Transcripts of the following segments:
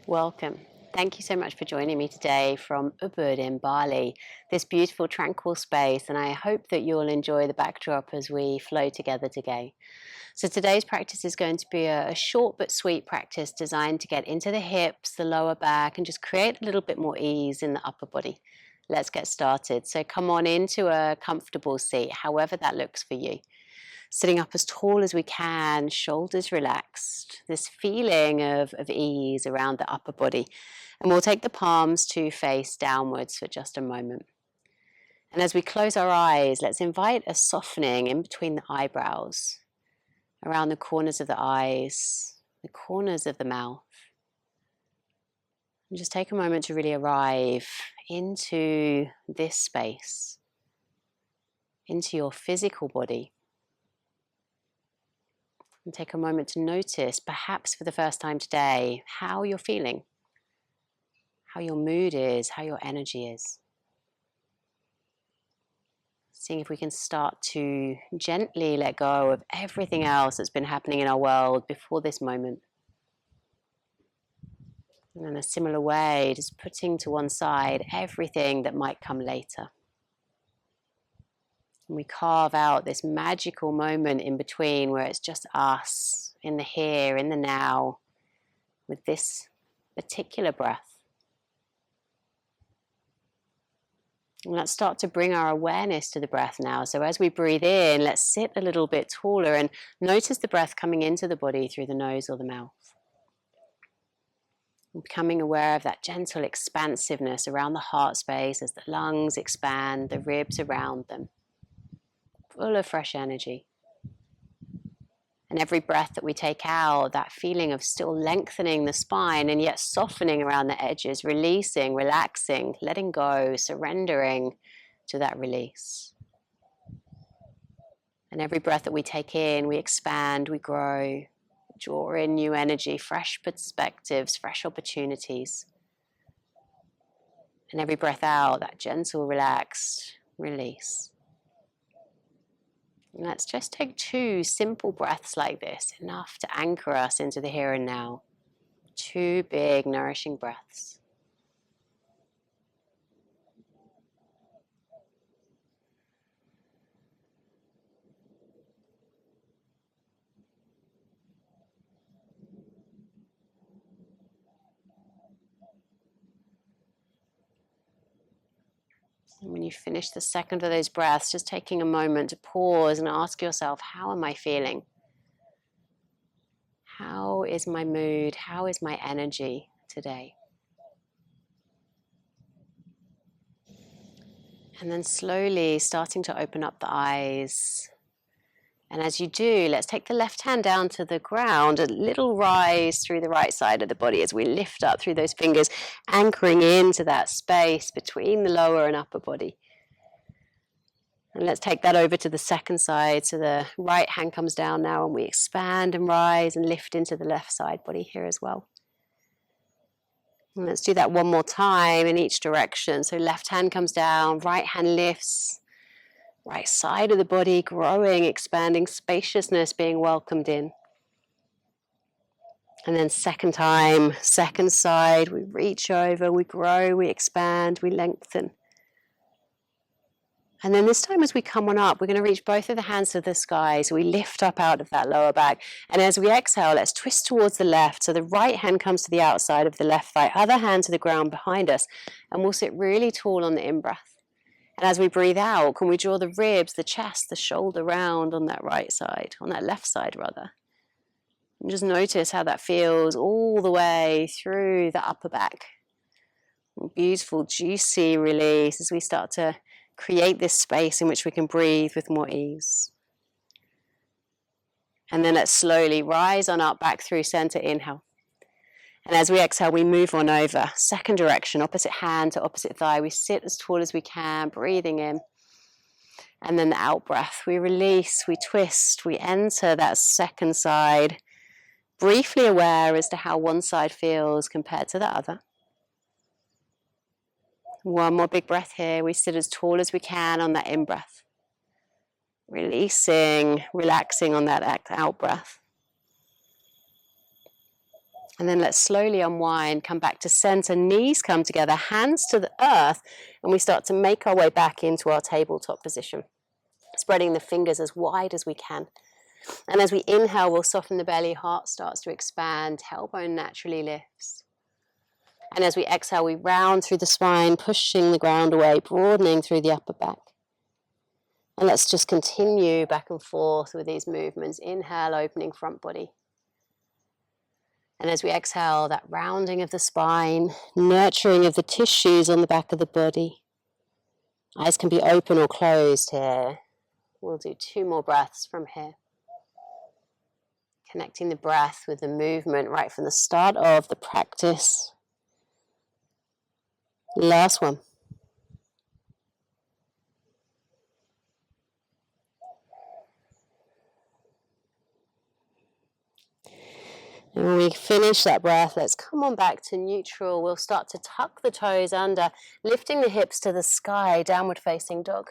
Welcome. Thank you so much for joining me today from Ubud in Bali, this beautiful tranquil space, and I hope that you'll enjoy the backdrop as we flow together today. So today's practice is going to be a short but sweet practice designed to get into the hips, the lower back, and just create a little bit more ease in the upper body. Let's get started. So come on into a comfortable seat, however that looks for you. Sitting up as tall as we can, shoulders relaxed, this feeling of ease around the upper body. And we'll take the palms to face downwards for just a moment. And as we close our eyes, let's invite a softening in between the eyebrows, around the corners of the eyes, the corners of the mouth. And just take a moment to really arrive into this space, into your physical body. And take a moment to notice, perhaps for the first time today, how you're feeling, how your mood is, how your energy is. Seeing if we can start to gently let go of everything else that's been happening in our world before this moment. And in a similar way, just putting to one side everything that might come later. And we carve out this magical moment in between where it's just us in the here, in the now, with this particular breath. And let's start to bring our awareness to the breath now. So as we breathe in, let's sit a little bit taller and notice the breath coming into the body through the nose or the mouth. And becoming aware of that gentle expansiveness around the heart space as the lungs expand, the ribs around them. Full of fresh energy. And every breath that we take out, that feeling of still lengthening the spine and yet softening around the edges, releasing, relaxing, letting go, surrendering to that release. And every breath that we take in, we expand, we grow, draw in new energy, fresh perspectives, fresh opportunities. And every breath out, that gentle, relaxed release. Let's just take 2 simple breaths like this, enough to anchor us into the here and now. 2 big, nourishing breaths. And when you finish the second of those breaths, just taking a moment to pause and ask yourself, how am I feeling? How is my mood? How is my energy today? And then slowly starting to open up the eyes. And as you do, let's take the left hand down to the ground, a little rise through the right side of the body as we lift up through those fingers, anchoring into that space between the lower and upper body. And let's take that over to the second side. So the right hand comes down now and we expand and rise and lift into the left side body here as well. And let's do that one more time in each direction. So left hand comes down, right hand lifts. Right side of the body growing, expanding, spaciousness being welcomed in. And then second time, second side, we reach over, we grow, we expand, we lengthen. And then this time as we come on up, we're going to reach both of the hands to the sky. So we lift up out of that lower back. And as we exhale, let's twist towards the left. So the right hand comes to the outside of the left thigh, other hand to the ground behind us. And we'll sit really tall on the in-breath. And as we breathe out, can we draw the ribs, the chest, the shoulder round on that right side, on that left side rather. And just notice how that feels all the way through the upper back. Beautiful, juicy release as we start to create this space in which we can breathe with more ease. And then let's slowly rise on up back through center, inhale. And as we exhale, we move on over. Second direction, opposite hand to opposite thigh. We sit as tall as we can, breathing in. And then the out breath. We release, we twist, we enter that second side. Briefly aware as to how one side feels compared to the other. One more big breath here. We sit as tall as we can on that in-breath. Releasing, relaxing on that out breath. And then let's slowly unwind, come back to center, knees come together, hands to the earth, and we start to make our way back into our tabletop position, spreading the fingers as wide as we can. And as we inhale, we'll soften the belly, heart starts to expand, tailbone naturally lifts. And as we exhale, we round through the spine, pushing the ground away, broadening through the upper back. And let's just continue back and forth with these movements. Inhale, opening front body. And as we exhale, that rounding of the spine, nurturing of the tissues on the back of the body. Eyes can be open or closed here. We'll do 2 more breaths from here. Connecting the breath with the movement right from the start of the practice. Last one. And when we finish that breath, let's come on back to neutral. We'll start to tuck the toes under, lifting the hips to the sky, downward facing dog.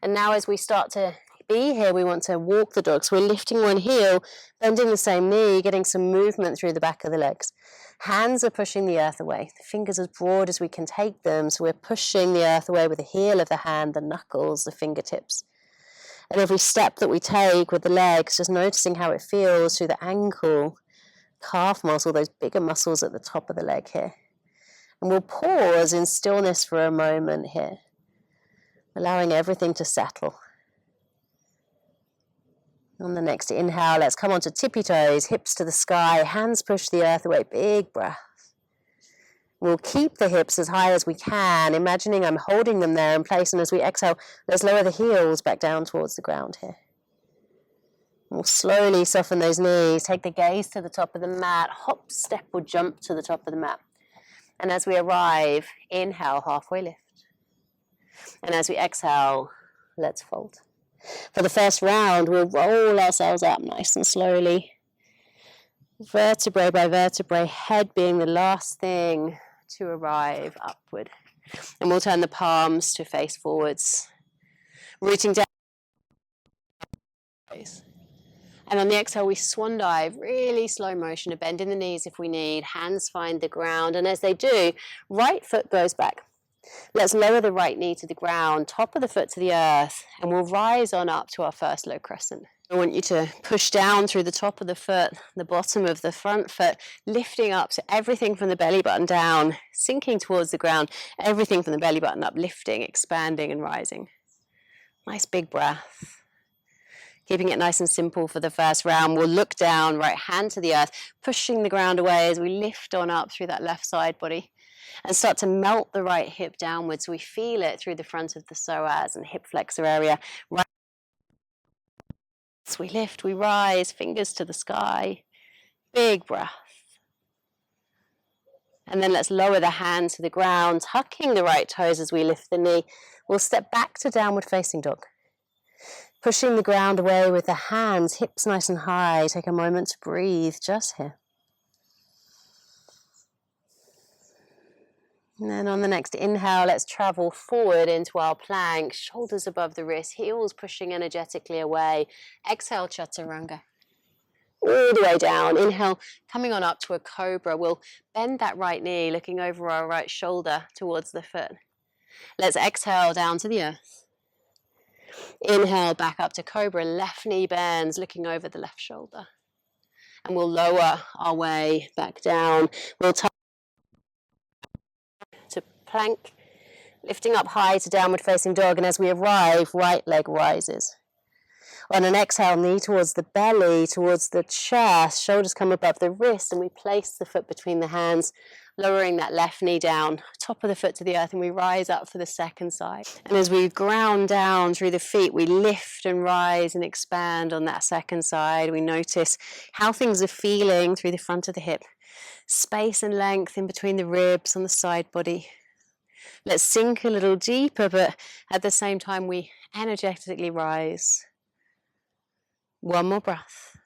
And now as we start to be here, we want to walk the dog. So we're lifting one heel, bending the same knee, getting some movement through the back of the legs. Hands are pushing the earth away. The fingers as broad as we can take them. So we're pushing the earth away with the heel of the hand, the knuckles, the fingertips. And every step that we take with the legs, just noticing how it feels through the ankle, calf muscle, those bigger muscles at the top of the leg here. And we'll pause in stillness for a moment here, allowing everything to settle. On the next inhale, let's come onto tippy toes, hips to the sky, hands push the earth away, big breath. We'll keep the hips as high as we can, imagining I'm holding them there in place, and as we exhale, let's lower the heels back down towards the ground here. We'll slowly soften those knees, take the gaze to the top of the mat, hop, step or jump to the top of the mat. And as we arrive, inhale, halfway lift. And as we exhale, let's fold. For the first round, we'll roll ourselves up nice and slowly. Vertebrae by vertebrae, head being the last thing to arrive upward. And we'll turn the palms to face forwards, rooting down. And on the exhale, we swan dive, really slow motion, a bend in the knees if we need, hands find the ground. And as they do, right foot goes back. Let's lower the right knee to the ground, top of the foot to the earth, and we'll rise on up to our first low crescent. I want you to push down through the top of the foot, the bottom of the front foot, lifting up, so everything from the belly button down, sinking towards the ground, everything from the belly button up, lifting, expanding and rising. Nice big breath. Keeping it nice and simple for the first round, we'll look down, right hand to the earth, pushing the ground away as we lift on up through that left side body and start to melt the right hip downwards so we feel it through the front of the psoas and hip flexor area. Right. So we lift, we rise, fingers to the sky, big breath. And then let's lower the hand to the ground, tucking the right toes as we lift the knee. We'll step back to downward facing dog. Pushing the ground away with the hands, hips nice and high. Take a moment to breathe just here. And then on the next inhale, let's travel forward into our plank, shoulders above the wrist, heels pushing energetically away. Exhale, chaturanga. All the way down. Inhale, coming on up to a cobra. We'll bend that right knee, looking over our right shoulder towards the foot. Let's exhale down to the earth. Inhale, back up to cobra, left knee bends, looking over the left shoulder. And we'll lower our way back down. We'll touch to plank, lifting up high to downward facing dog. And as we arrive, right leg rises. On an exhale, knee towards the belly, towards the chest, shoulders come above the wrist, and we place the foot between the hands, lowering that left knee down, top of the foot to the earth, and we rise up for the second side. And as we ground down through the feet, we lift and rise and expand on that second side. We notice how things are feeling through the front of the hip, space and length in between the ribs on the side body. Let's sink a little deeper, but at the same time, we energetically rise. One more breath.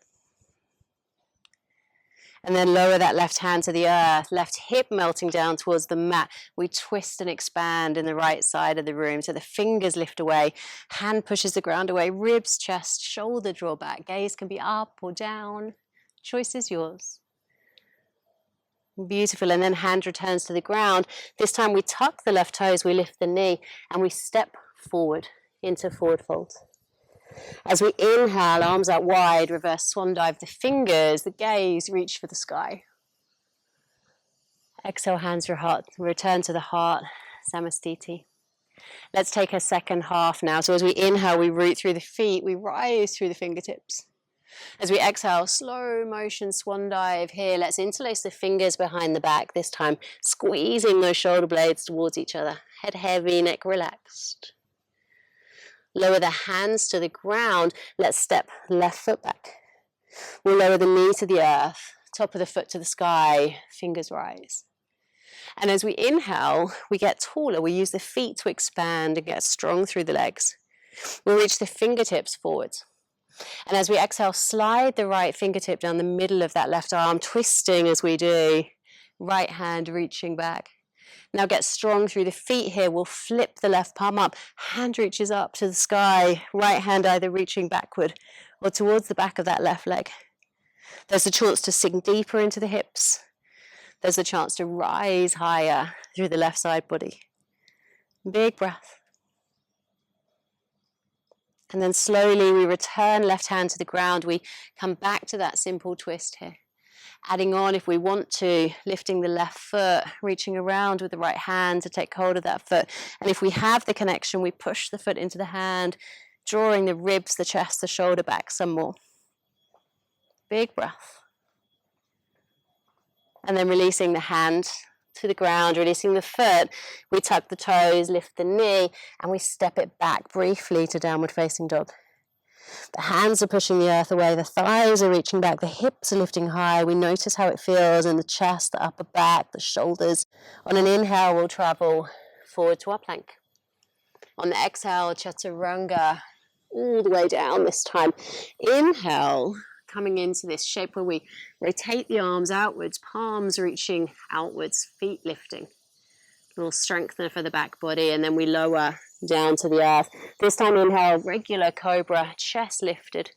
And then lower that left hand to the earth, left hip melting down towards the mat. We twist and expand in the right side of the room. So the fingers lift away, hand pushes the ground away, ribs, chest, shoulder draw back. Gaze can be up or down. Choice is yours. Beautiful. And then hand returns to the ground. This time we tuck the left toes, we lift the knee, and we step forward into forward fold. As we inhale, arms out wide, reverse swan dive, the fingers, the gaze reach for the sky. Exhale, hands to your heart, return to the heart, Samastiti. Let's take a second half now. So as we inhale, we root through the feet, we rise through the fingertips. As we exhale, slow motion swan dive here. Let's interlace the fingers behind the back, this time squeezing those shoulder blades towards each other. Head heavy, neck relaxed. Lower the hands to the ground. Let's step left foot back. We'll lower the knee to the earth, top of the foot to the sky, fingers rise. And as we inhale, we get taller. We use the feet to expand and get strong through the legs. We'll reach the fingertips forwards. And as we exhale, slide the right fingertip down the middle of that left arm, twisting as we do. Right hand reaching back. Now get strong through the feet here. We'll flip the left palm up. Hand reaches up to the sky. Right hand either reaching backward or towards the back of that left leg. There's a chance to sink deeper into the hips. There's a chance to rise higher through the left side body. Big breath. And then slowly we return left hand to the ground. We come back to that simple twist here. Adding on if we want to, lifting the left foot, reaching around with the right hand to take hold of that foot. And if we have the connection, we push the foot into the hand, drawing the ribs, the chest, the shoulder back some more. Big breath. And then releasing the hand to the ground, releasing the foot. We tuck the toes, lift the knee, and we step it back briefly to downward facing dog. The hands are pushing the earth away, the thighs are reaching back, the hips are lifting high. We notice how it feels in the chest, the upper back, the shoulders. On an inhale, we'll travel forward to our plank. On the exhale, chaturanga, all the way down this time. Inhale, coming into this shape where we rotate the arms outwards, palms reaching outwards, feet lifting. A little strengthener for the back body, and then we lower down to the earth. This time inhale, regular cobra, chest lifted,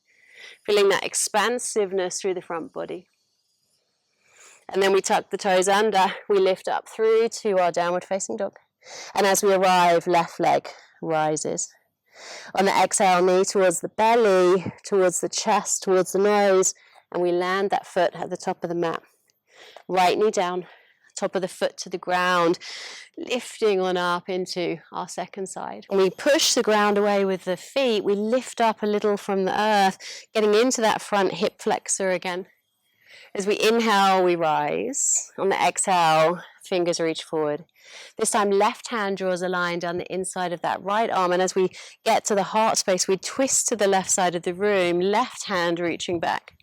feeling that expansiveness through the front body. And then we tuck the toes under, we lift up through to our downward facing dog. And as we arrive, left leg rises. On the exhale, knee towards the belly, towards the chest, towards the nose, and we land that foot at the top of the mat. Right knee down, top of the foot to the ground, lifting on up into our second side. And we push the ground away with the feet. We lift up a little from the earth, getting into that front hip flexor again. As we inhale, we rise. On the exhale, fingers reach forward. This time, left hand draws a line down the inside of that right arm. And as we get to the heart space, we twist to the left side of the room, left hand reaching back.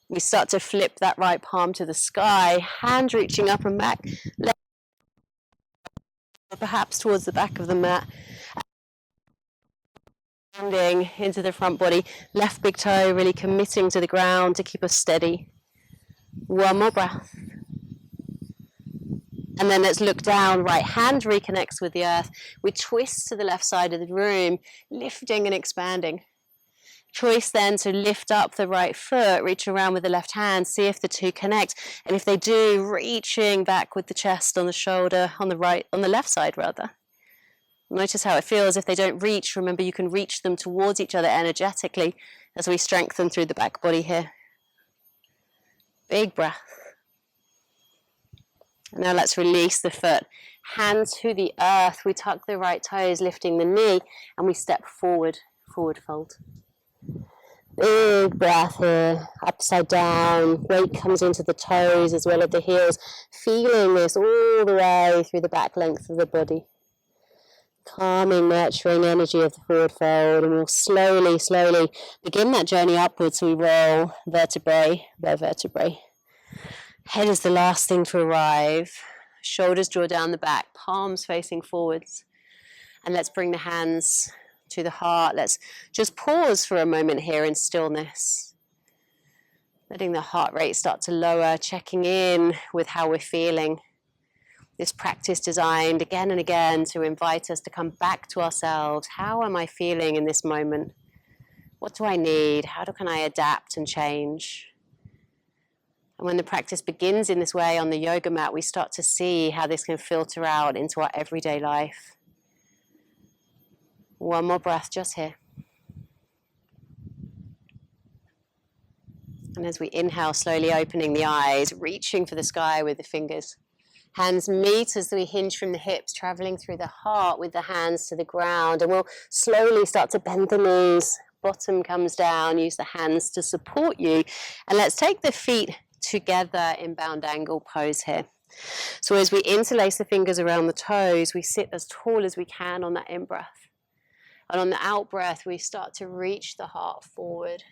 We start to flip that right palm to the sky, hand reaching up and back, left, perhaps towards the back of the mat. Standing into the front body, left big toe really committing to the ground to keep us steady. One more breath. And then let's look down, right hand reconnects with the earth. We twist to the left side of the room, lifting and expanding. Choice then to lift up the right foot, reach around with the left hand, see if the two connect. And if they do, reaching back with the chest on the shoulder, on the left side rather. Notice how it feels. If they don't reach, remember you can reach them towards each other energetically as we strengthen through the back body here. Big breath. Now let's release the foot. Hands to the earth. We tuck the right toes, lifting the knee, and we step forward, forward fold. Big breath here, upside down. Weight comes into the toes as well as the heels. Feeling this all the way through the back length of the body. Calming, nurturing energy of the forward fold, and we'll slowly, slowly begin that journey upwards. So we roll vertebrae by vertebrae. Head is the last thing to arrive. Shoulders draw down the back, palms facing forwards. And let's bring the hands to the heart. Let's just pause for a moment here in stillness. Letting the heart rate start to lower, checking in with how we're feeling. This practice designed again and again to invite us to come back to ourselves. How am I feeling in this moment? What do I need? How can I adapt and change? And when the practice begins in this way on the yoga mat, we start to see how this can filter out into our everyday life. One more breath just here. And as we inhale, slowly opening the eyes, reaching for the sky with the fingers. Hands meet as we hinge from the hips, traveling through the heart with the hands to the ground. And we'll slowly start to bend the knees. Bottom comes down, use the hands to support you. And let's take the feet together in bound angle pose here. So as we interlace the fingers around the toes, we sit as tall as we can on that in-breath. And on the out-breath, we start to reach the heart forward.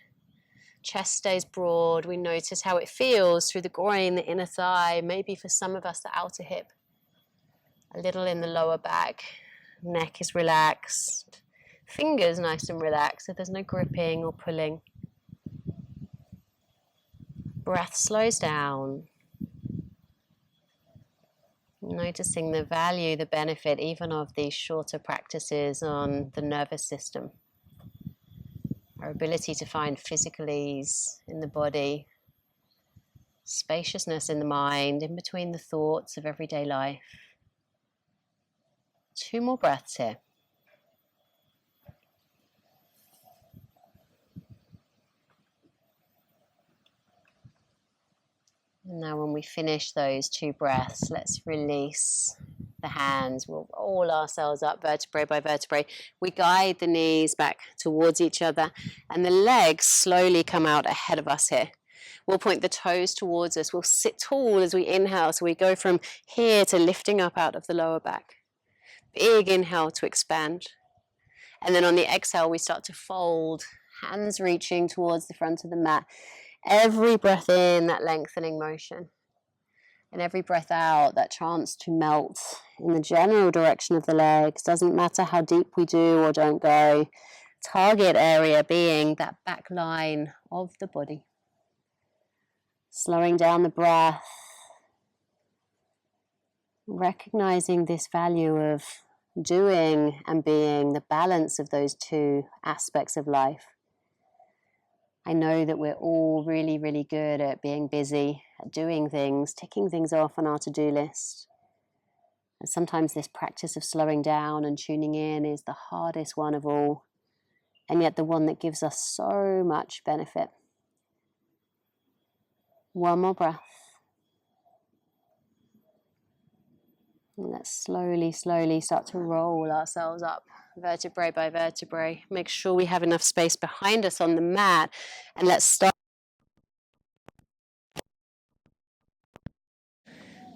Chest stays broad. We notice how it feels through the groin, the inner thigh, maybe for some of us the outer hip. A little in the lower back. Neck is relaxed. Fingers nice and relaxed, so there's no gripping or pulling. Breath slows down. Noticing the value, the benefit even of these shorter practices on the nervous system. Our ability to find physical ease in the body, spaciousness in the mind, in between the thoughts of everyday life. 2 more breaths here. And now when we finish those 2 breaths, let's release the hands. We'll roll ourselves up vertebrae by vertebrae. We guide the knees back towards each other and the legs slowly come out ahead of us here. We'll point the toes towards us. We'll sit tall as we inhale. So we go from here to lifting up out of the lower back. Big inhale to expand. And then on the exhale, we start to fold, hands reaching towards the front of the mat. Every breath in, that lengthening motion. And every breath out, that chance to melt in the general direction of the legs. Doesn't matter how deep we do or don't go. Target area being that back line of the body. Slowing down the breath. Recognizing this value of doing and being, the balance of those 2 aspects of life. I know that we're all really, really good at being busy, at doing things, ticking things off on our to-do list. And sometimes this practice of slowing down and tuning in is the hardest one of all, and yet the one that gives us so much benefit. 1 more breath. And let's slowly, slowly start to roll ourselves up, vertebrae by vertebrae. Make sure we have enough space behind us on the mat. And let's start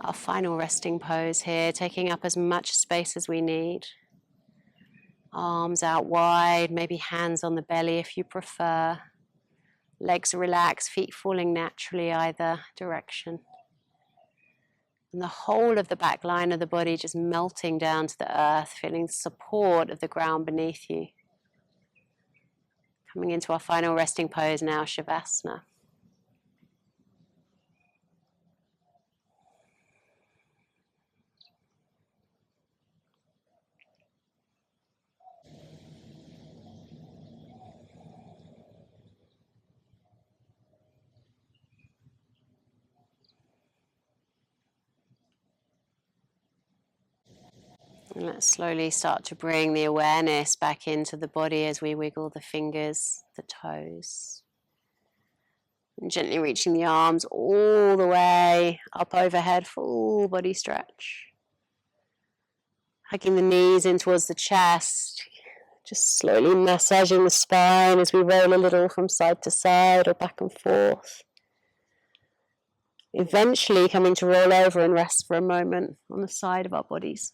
our final resting pose here, taking up as much space as we need. Arms out wide, maybe hands on the belly if you prefer. Legs relaxed, feet falling naturally either direction. And the whole of the back line of the body just melting down to the earth, feeling the support of the ground beneath you. Coming into our final resting pose now, Shavasana. And let's slowly start to bring the awareness back into the body as we wiggle the fingers, the toes. And gently reaching the arms all the way up overhead, full body stretch. Hugging the knees in towards the chest. Just slowly massaging the spine as we roll a little from side to side or back and forth. Eventually coming to roll over and rest for a moment on the side of our bodies.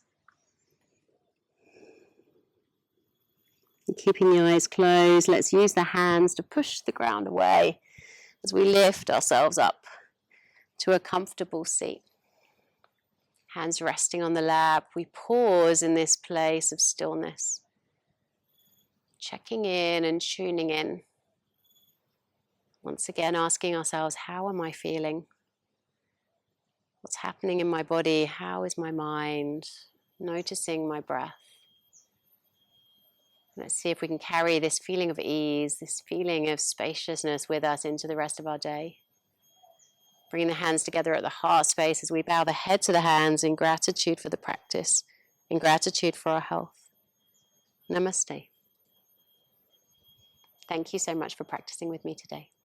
And keeping the eyes closed, let's use the hands to push the ground away as we lift ourselves up to a comfortable seat. Hands resting on the lap, we pause in this place of stillness. Checking in and tuning in. Once again, asking ourselves, how am I feeling? What's happening in my body? How is my mind? Noticing my breath. Let's see if we can carry this feeling of ease, this feeling of spaciousness with us into the rest of our day. Bring the hands together at the heart space as we bow the head to the hands in gratitude for the practice, in gratitude for our health. Namaste. Thank you so much for practicing with me today.